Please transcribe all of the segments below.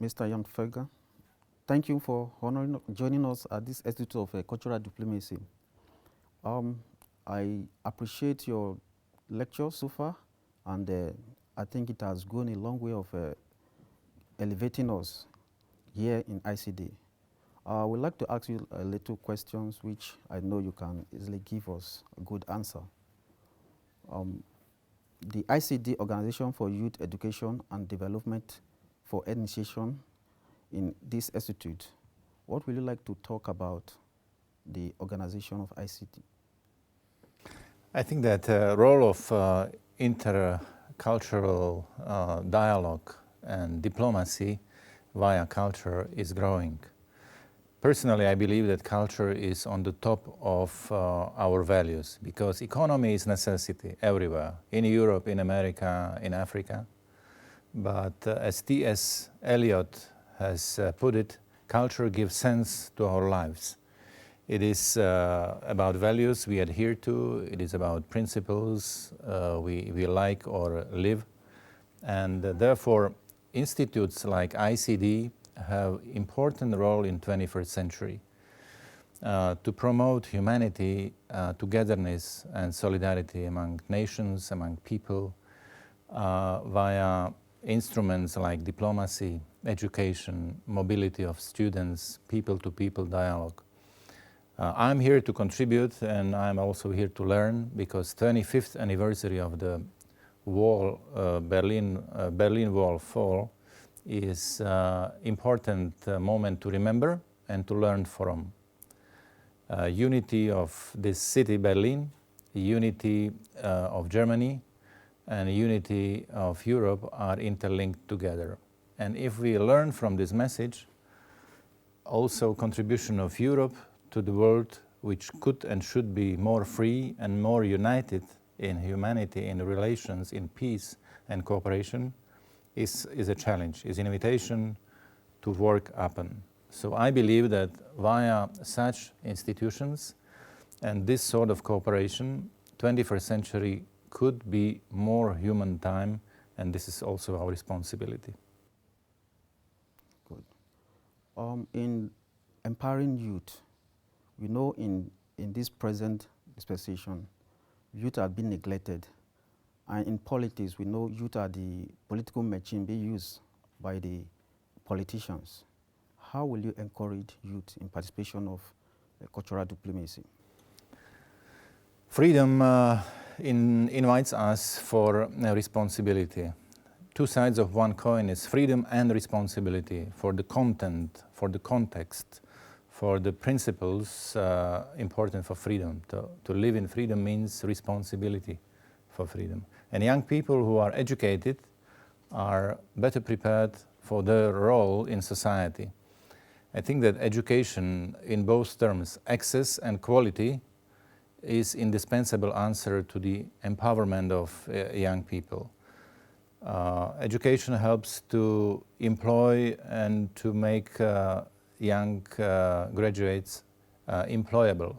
Mr. Young Figel. Thank you for joining us at this Institute of Cultural Diplomacy. I appreciate your lecture so far, and I think it has gone a long way of elevating us here in ICD. I would like to ask you a little questions which I know you can easily give us a good answer. The ICD, Organization for Youth Education and Development for Initiation in this institute, what would you like to talk about the organization of ICD? I think that the role of intercultural dialogue and diplomacy via culture is growing. Personally, I believe that culture is on the top of our values because economy is necessity everywhere, in Europe, in America, in Africa. But as T.S. Eliot has put it, culture gives sense to our lives. It is about values we adhere to, it is about principles we like or live, and therefore institutes like ICD have important role in 21st century to promote humanity, togetherness and solidarity among nations, among people via instruments like diplomacy, education, mobility of students, people-to-people dialogue. I'm here to contribute, and I'm also here to learn, because 25th anniversary of the wall, Berlin Wall fall is important moment to remember and to learn from. Unity of this city, Berlin, unity of Germany, and unity of Europe are interlinked together. And if we learn from this message, also contribution of Europe to the world, which could and should be more free and more united in humanity, in relations, in peace and cooperation, is a challenge, is an invitation to work upon. So I believe that via such institutions and this sort of cooperation, 21st century could be more human time, and this is also our responsibility. Good. In empowering youth, we know in this present dispensation, youth are being neglected. And in politics, we know youth are the political machine being used by the politicians. How will you encourage youth in participation of cultural diplomacy? Freedom invites us for responsibility. Two sides of one coin is freedom and responsibility for the content, for the context, for the principles important for freedom. To live in freedom means responsibility for freedom. And young people who are educated are better prepared for their role in society. I think that education in both terms, access and quality, is indispensable answer to the empowerment of young people. Education helps to employ and to make young graduates employable.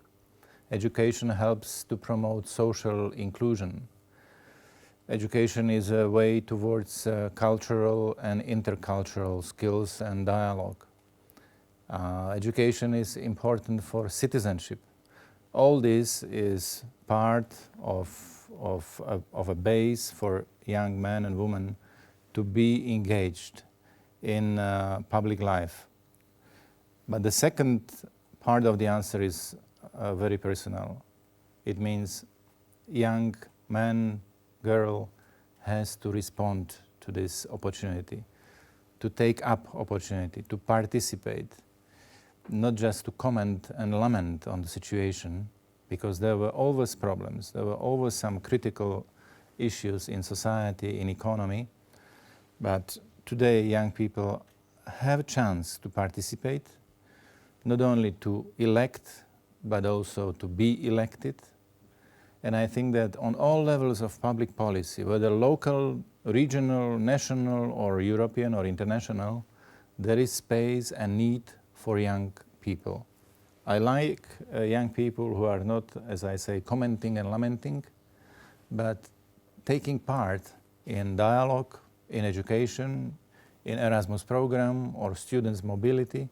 Education helps to promote social inclusion. Education is a way towards cultural and intercultural skills and dialogue. Education is important for citizenship. All this is part of a base for young men and women to be engaged in public life. But the second part of the answer is very personal. It means young man, girl has to respond to this opportunity, to take up opportunity, to participate, not just to comment and lament on the situation, because there were always problems, there were always some critical issues in society, in economy, but today young people have a chance to participate, not only to elect, but also to be elected. And I think that on all levels of public policy, whether local, regional, national, or European or international, there is space and need for young people. I like young people who are not, as I say, commenting and lamenting, but taking part in dialogue, in education, in Erasmus program or students' mobility,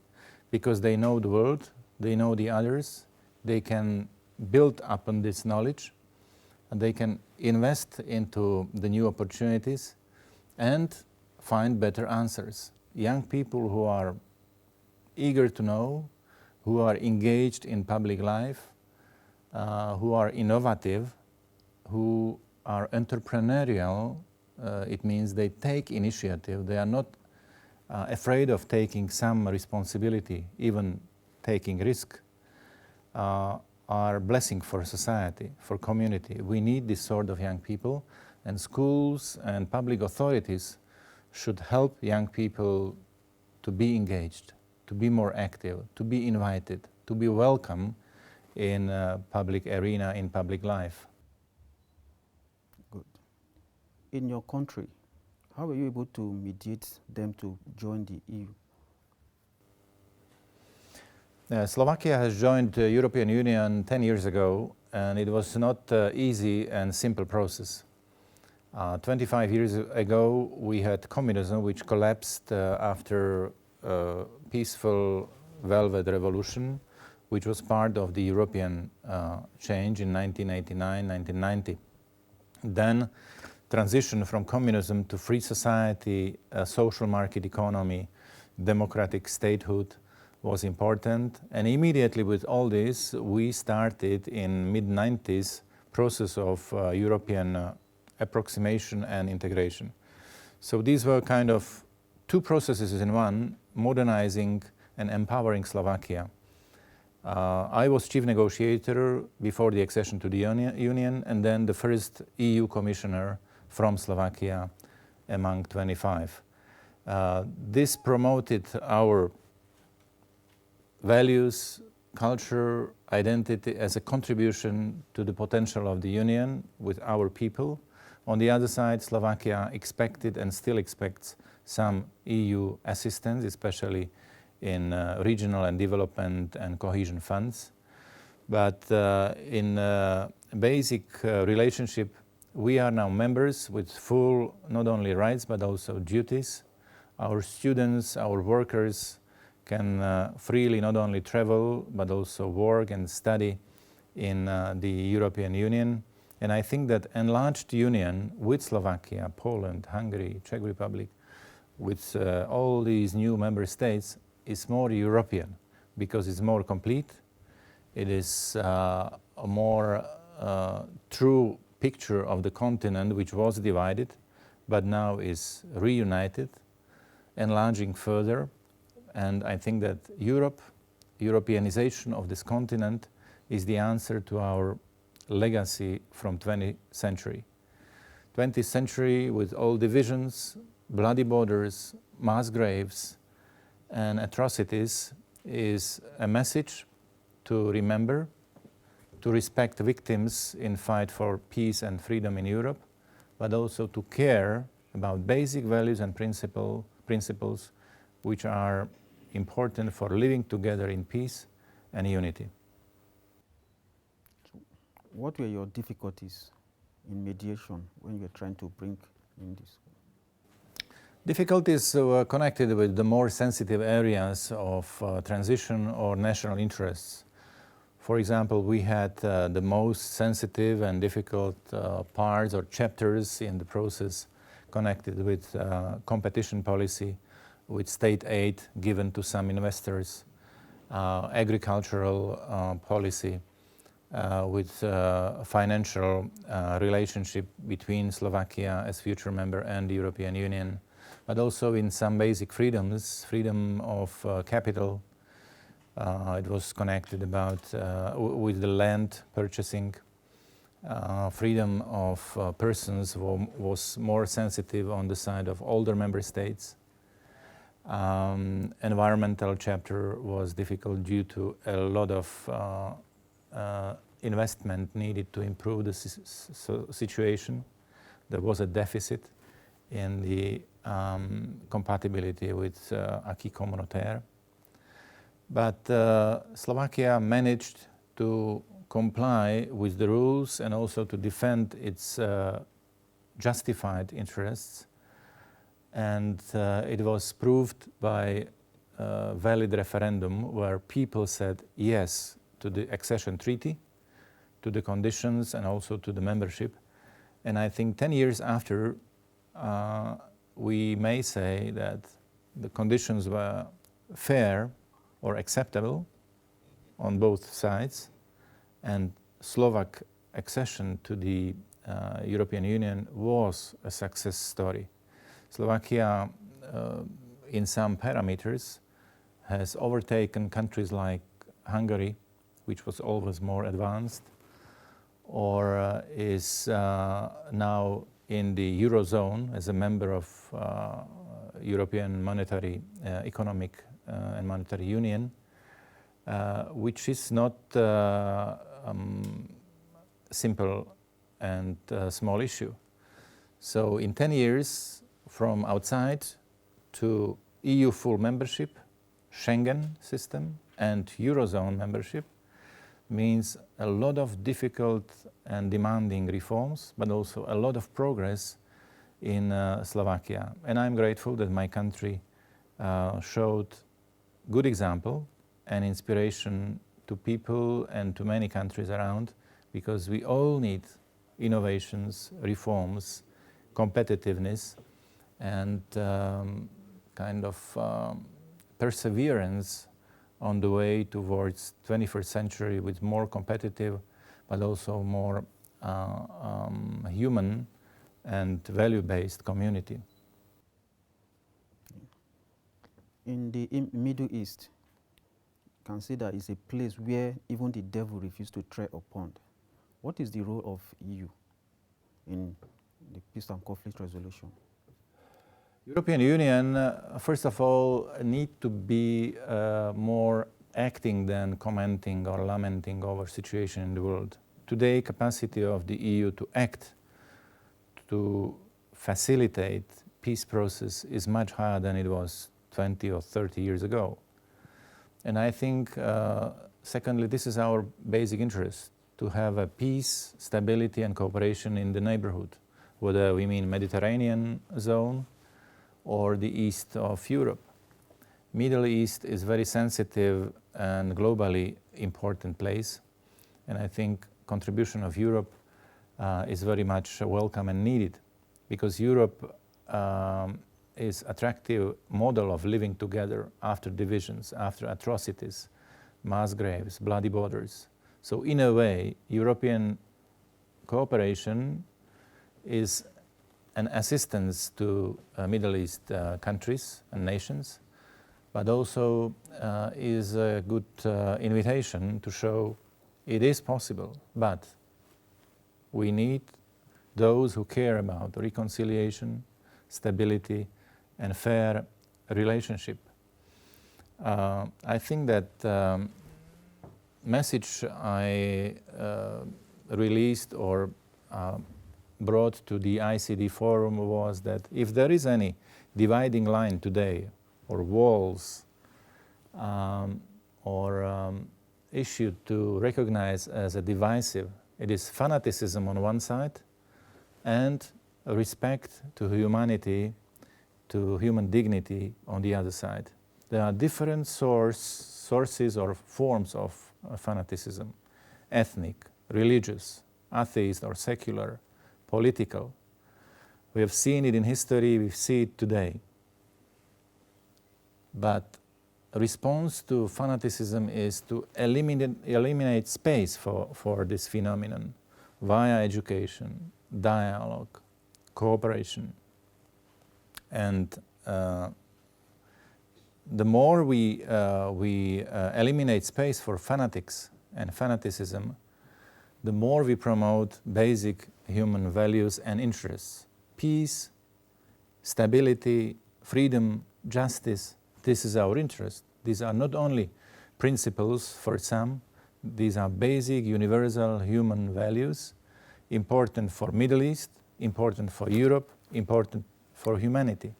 because they know the world, they know the others, they can build upon this knowledge, and they can invest into the new opportunities and find better answers. Young people who are eager to know, who are engaged in public life, who are innovative, who are entrepreneurial, it means they take initiative, they are not afraid of taking some responsibility, even taking risk, are blessing for society, for community. We need this sort of young people, and schools and public authorities should help young people to be engaged, to be more active, to be invited, to be welcome in public arena, in public life. Good. In your country, how were you able to mediate them to join the EU? Slovakia has joined the European Union 10 years ago, and it was not easy and simple process. 25 years ago, we had communism, which collapsed after a peaceful Velvet Revolution, which was part of the European change in 1989, 1990. Then transition from communism to free society, social market economy, democratic statehood was important. And immediately with all this, we started in mid-90s process of European approximation and integration. So these were kind of two processes in one, modernizing and empowering Slovakia. I was chief negotiator before the accession to the Union, and then the first EU commissioner from Slovakia among 25. This promoted our values, culture, identity as a contribution to the potential of the Union with our people. On the other side, Slovakia expected and still expects some EU assistance, especially in regional and development and cohesion funds. But in basic relationship, we are now members with full not only rights but also duties. Our students, our workers can freely not only travel but also work and study in the European Union. And I think that enlarged union with Slovakia, Poland, Hungary, Czech Republic, with all these new member states is more European because it's more complete. It is a more true picture of the continent which was divided but now is reunited, enlarging further. And I think that Europeanization of this continent is the answer to our legacy from 20th century. 20th century with all divisions, bloody borders, mass graves, and atrocities is a message to remember, to respect victims in fight for peace and freedom in Europe, but also to care about basic values and principles which are important for living together in peace and unity. So what were your difficulties in mediation when you were trying to bring in this? Difficulties were connected with the more sensitive areas of transition or national interests. For example, we had the most sensitive and difficult parts or chapters in the process connected with competition policy, with state aid given to some investors, agricultural policy, with financial relationship between Slovakia as future member and the European Union, but also in some basic freedoms, freedom of capital. It was connected with the land purchasing. Freedom of persons was more sensitive on the side of older member states. Environmental chapter was difficult due to a lot of investment needed to improve the situation. There was a deficit in the compatibility with acquis communautaire. But Slovakia managed to comply with the rules and also to defend its justified interests And it was proved by a valid referendum where people said yes to the accession treaty, to the conditions, and also to the membership. And I think 10 years after, we may say that the conditions were fair or acceptable on both sides, and Slovak accession to the European Union was a success story. Slovakia, in some parameters, has overtaken countries like Hungary, which was always more advanced, or is now in the Eurozone as a member of European Monetary, Economic and Monetary Union, which is not simple and small issue. So in 10 years, from outside to EU full membership, Schengen system, and Eurozone membership means a lot of difficult and demanding reforms, but also a lot of progress in Slovakia. And I'm grateful that my country showed good example and inspiration to people and to many countries around, because we all need innovations, reforms, competitiveness, and kind of perseverance on the way towards 21st century with more competitive, but also more human and value-based community. In the Middle East, consider is a place where even the devil refused to tread upon. What is the role of EU in the peace and conflict resolution? European Union, first of all, need to be more acting than commenting or lamenting over situation in the world. Today, capacity of the EU to act, to facilitate peace process is much higher than it was 20 or 30 years ago. And I think, secondly, this is our basic interest, to have a peace, stability and cooperation in the neighborhood, whether we mean Mediterranean zone or the east of Europe. Middle East is very sensitive and globally important place, and I think contribution of Europe is very much welcome and needed, because Europe is attractive model of living together after divisions, after atrocities, mass graves, bloody borders. So in a way, European cooperation is an assistance to Middle East countries and nations, but also is a good invitation to show it is possible, but we need those who care about reconciliation, stability, and fair relationship. I think that message I released or brought to the ICD forum was that if there is any dividing line today, or walls, or issue to recognize as a divisive, it is fanaticism on one side and respect to humanity, to human dignity on the other side. There are different sources or forms of fanaticism: ethnic, religious, atheist or secular, political. We have seen it in history, we see it today. But a response to fanaticism is to eliminate space for this phenomenon via education, dialogue, cooperation. And the more we eliminate space for fanatics and fanaticism, the more we promote basic human values and interests: peace, stability, freedom, justice. This is our interest. These are not only principles for some, these are basic, universal human values, important for Middle East, important for Europe, important for humanity.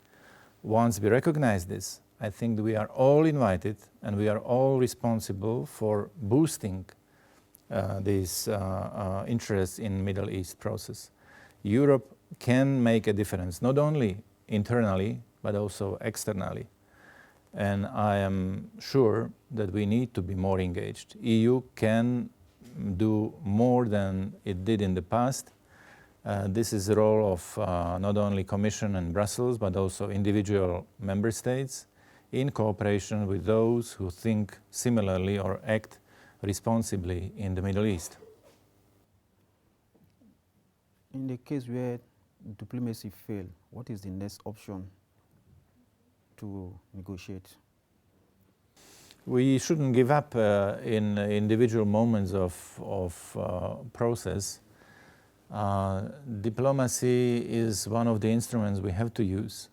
Once we recognize this, I think we are all invited and we are all responsible for boosting this interest in Middle East process. Europe can make a difference, not only internally, but also externally. And I am sure that we need to be more engaged. EU can do more than it did in the past. This is the role of not only Commission and Brussels, but also individual member states in cooperation with those who think similarly or act responsibly in the Middle East. In the case where diplomacy fails, what is the next option to negotiate? We shouldn't give up in individual moments of process. Diplomacy is one of the instruments we have to use.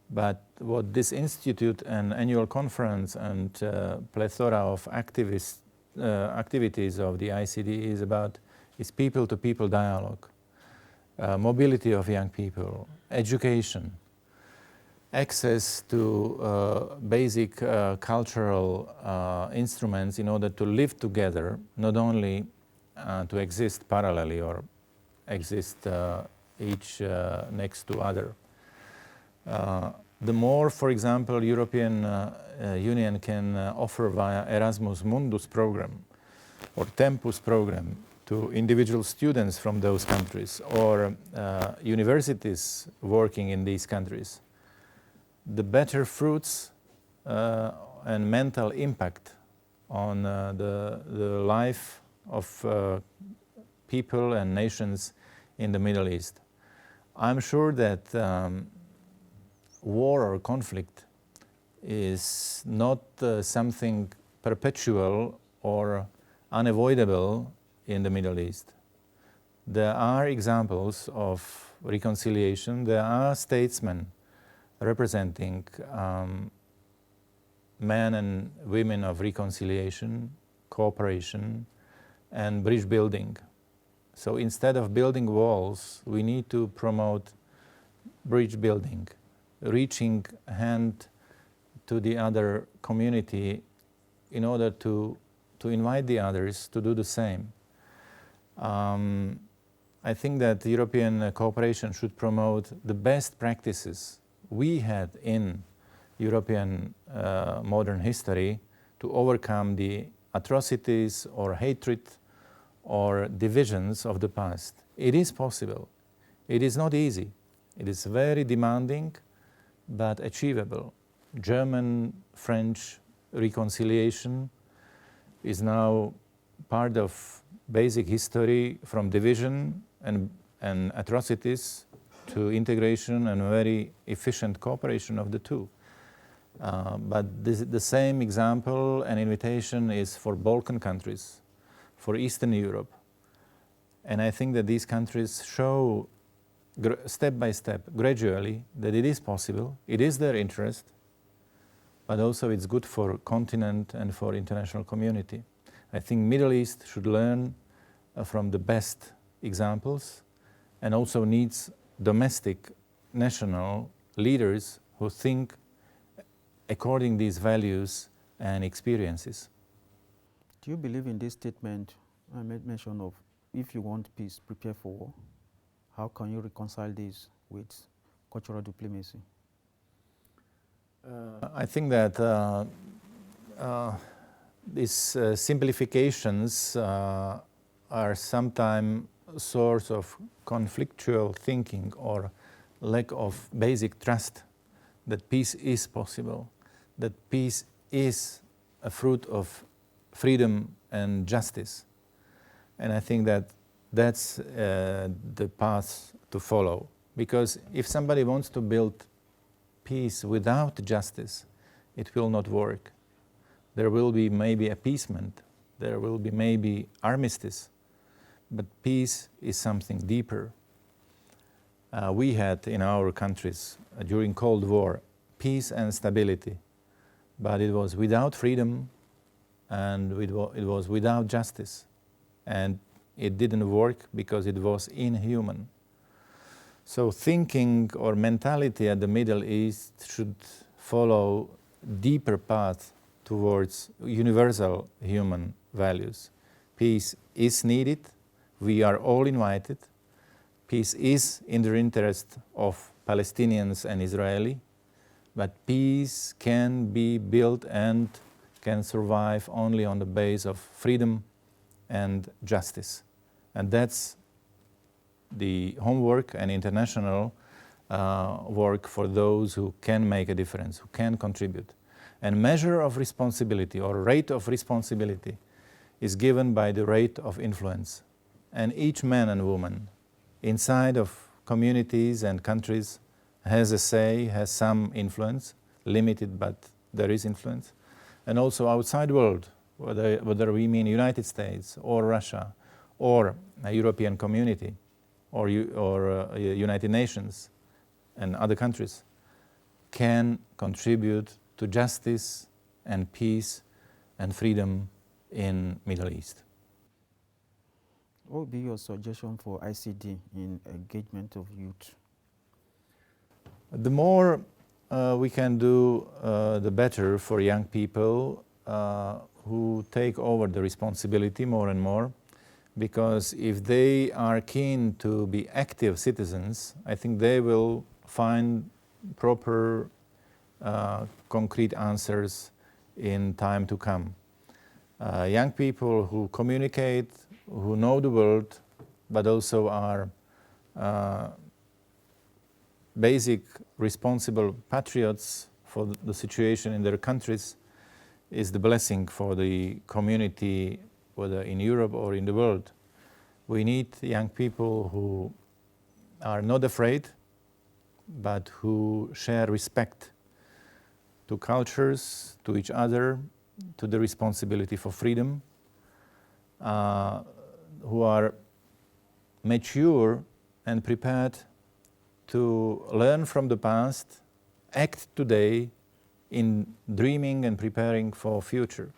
But what this institute and annual conference and plethora of activities of the ICD is about is people-to-people dialogue, mobility of young people, education, access to basic cultural instruments in order to live together, not only to exist parallelly or exist each next to other. The more, for example, European Union can offer via Erasmus Mundus program or Tempus program to individual students from those countries or universities working in these countries, the better fruits and mental impact on the life of people and nations in the Middle East. I'm sure that war or conflict is not something perpetual or unavoidable in the Middle East. There are examples of reconciliation. There are statesmen representing men and women of reconciliation, cooperation, and bridge building. So instead of building walls, we need to promote bridge building, reaching hand to the other community in order to invite the others to do the same. I think that European cooperation should promote the best practices we had in European modern history to overcome the atrocities or hatred or divisions of the past. It is possible. It is not easy. It is very demanding, but achievable. German-French reconciliation is now part of basic history, from division and atrocities to integration and very efficient cooperation of the two. But the same example and invitation is for Balkan countries, for Eastern Europe. And I think that these countries show step by step, gradually, that it is possible, it is their interest, but also it's good for continent and for international community. I think Middle East should learn from the best examples and also needs domestic, national leaders who think according to these values and experiences. Do you believe in this statement I made mention of, if you want peace, prepare for war? How can you reconcile this with cultural diplomacy? I think that these simplifications are sometimes a source of conflictual thinking or lack of basic trust that peace is possible, that peace is a fruit of freedom and justice. And I think that that's the path to follow. Because if somebody wants to build peace without justice, it will not work. There will be maybe appeasement, there will be maybe armistice, but peace is something deeper. We had in our countries during Cold War peace and stability, but it was without freedom and it was without justice. And it didn't work because it was inhuman. So thinking or mentality at the Middle East should follow deeper path towards universal human values. Peace is needed. We are all invited. Peace is in the interest of Palestinians and Israeli, but peace can be built and can survive only on the base of freedom and justice. And that's the homework and international work for those who can make a difference, who can contribute. And measure of responsibility or rate of responsibility is given by the rate of influence. And each man and woman inside of communities and countries has a say, has some influence, limited, but there is influence. And also outside world, whether we mean United States or Russia or a European community or United Nations and other countries, can contribute to justice and peace and freedom in Middle East. What would be your suggestion for ICD in engagement of youth? The more we can do, the better for young people who take over the responsibility more and more, because if they are keen to be active citizens, I think they will find proper concrete answers in time to come. Young people who communicate, who know the world, but also are basic responsible patriots for the situation in their countries is the blessing for the community, whether in Europe or in the world. We need young people who are not afraid, but who share respect to cultures, to each other, to the responsibility for freedom, who are mature and prepared to learn from the past, act today in dreaming and preparing for future.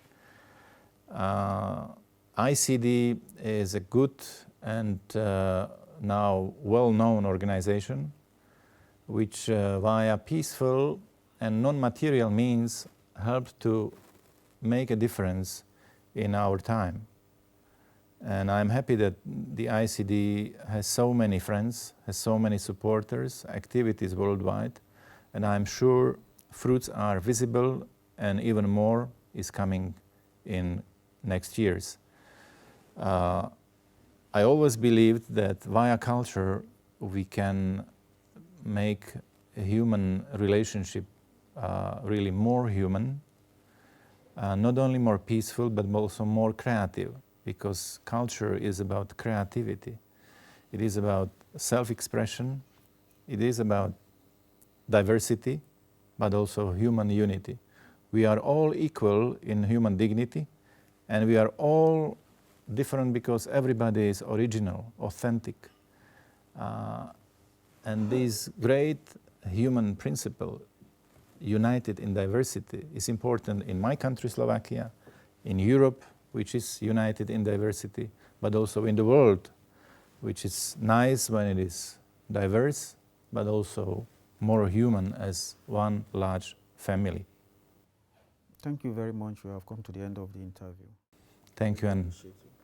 ICD is a good and now well-known organization which via peaceful and non-material means helped to make a difference in our time. And I'm happy that the ICD has so many friends, has so many supporters, activities worldwide, and I'm sure fruits are visible and even more is coming in next years. I always believed that via culture we can make a human relationship really more human, not only more peaceful but also more creative, because culture is about creativity. It is about self-expression, it is about diversity, but also human unity. We are all equal in human dignity, and we are all different because everybody is original, authentic. And this great human principle, united in diversity, is important in my country, Slovakia, in Europe, which is united in diversity, but also in the world, which is nice when it is diverse, but also more human as one large family. Thank you very much. We have come to the end of the interview. Thank you, and Appreciate it.